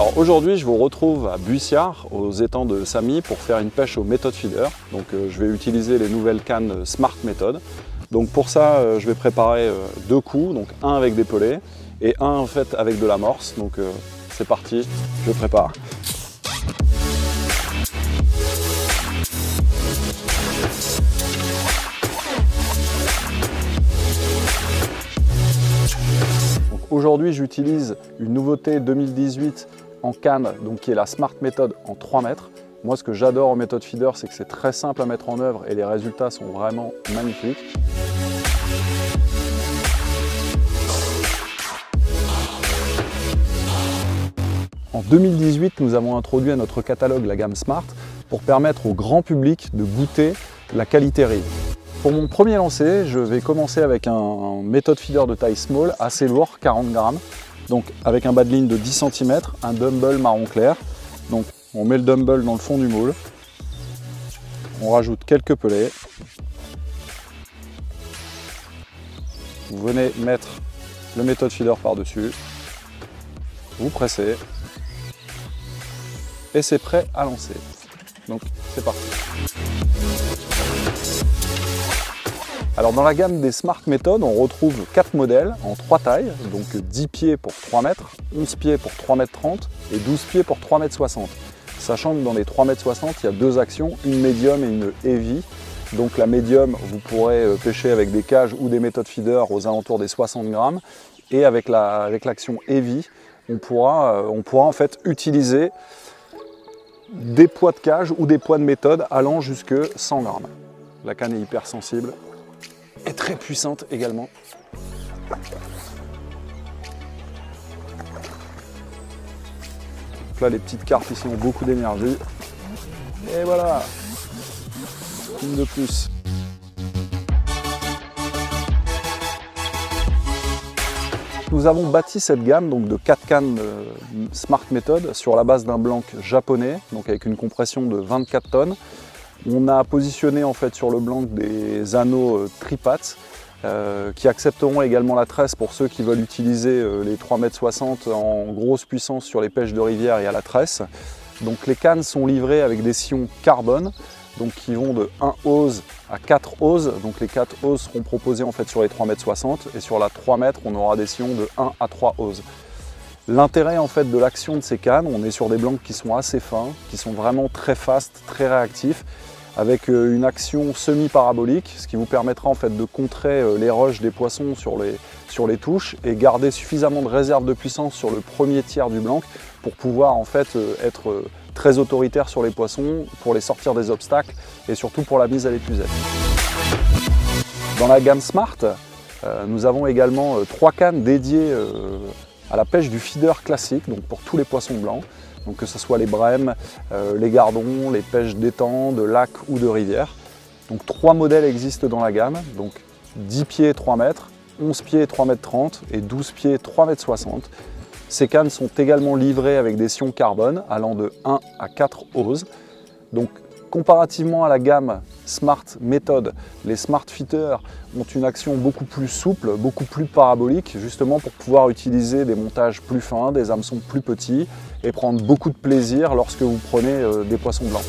Alors aujourd'hui, je vous retrouve à Buissiard, aux étangs de Samy, pour faire une pêche au Method Feeder. Donc je vais utiliser les nouvelles cannes Smart Method. Donc pour ça, je vais préparer deux coups, donc un avec des pelets et un en fait avec de l'amorce. Donc c'est parti, je prépare. Aujourd'hui, j'utilise une nouveauté 2018 en canne, donc qui est la Smart Method en 3 mètres. Moi, ce que j'adore au Method Feeder, c'est que c'est très simple à mettre en œuvre et les résultats sont vraiment magnifiques. En 2018, nous avons introduit à notre catalogue la gamme Smart pour permettre au grand public de goûter la qualité rive. Pour mon premier lancer, je vais commencer avec un Method Feeder de taille small, assez lourd, 40 grammes. Donc avec un bas de ligne de 10 cm, un dumbbell marron clair. Donc on met le dumbbell dans le fond du moule. On rajoute quelques pelets. Vous venez mettre le Method Feeder par-dessus. Vous pressez. Et c'est prêt à lancer. Donc c'est parti. Alors dans la gamme des Smart Method, on retrouve 4 modèles en 3 tailles, donc 10 pieds pour 3 mètres, 11 pieds pour 3 mètres 30 et 12 pieds pour 3 mètres 60. Sachant que dans les 3 mètres 60, il y a deux actions, une médium et une heavy. Donc la médium, vous pourrez pêcher avec des cages ou des Method Feeder aux alentours des 60 grammes. Et avec l'action heavy, on pourra en fait utiliser des poids de cage ou des poids de méthode allant jusque 100 grammes. La canne est hyper sensible. Et très puissante également. Donc là, les petites carpes ici ont beaucoup d'énergie. Et voilà, une de plus. Nous avons bâti cette gamme donc, de 4 cannes Smart Method sur la base d'un blanc japonais, donc avec une compression de 24 tonnes. On a positionné en fait sur le blanc des anneaux tripats qui accepteront également la tresse pour ceux qui veulent utiliser les 3,60 m en grosse puissance sur les pêches de rivière et à la tresse. Donc les cannes sont livrées avec des sillons carbone donc qui vont de 1 ose à 4 oses. Donc les 4 oses seront proposés en fait sur les 3,60 m et sur la 3 mètres on aura des sillons de 1 à 3 oses. L'intérêt en fait de l'action de ces cannes, on est sur des blancs qui sont assez fins, qui sont vraiment très fast, très réactifs, avec une action semi-parabolique, ce qui vous permettra en fait de contrer les rushs des poissons sur les touches et garder suffisamment de réserve de puissance sur le premier tiers du blanc pour pouvoir en fait être très autoritaire sur les poissons, pour les sortir des obstacles et surtout pour la mise à l'épuisette. Dans la gamme Smart, nous avons également 3 cannes dédiées à la pêche du feeder classique, donc pour tous les poissons blancs, donc que ce soit les brèmes, les gardons, les pêches d'étang, de lac ou de rivière. Donc 3 modèles existent dans la gamme, donc 10 pieds 3 mètres, 11 pieds 3 mètres 30 et 12 pieds 3 mètres 60. Ces cannes sont également livrées avec des sillons carbone allant de 1 à 4 oses. Donc comparativement à la gamme Smart Method, les Smart Feeder ont une action beaucoup plus souple, beaucoup plus parabolique, justement pour pouvoir utiliser des montages plus fins, des hameçons plus petits et prendre beaucoup de plaisir lorsque vous prenez des poissons blancs.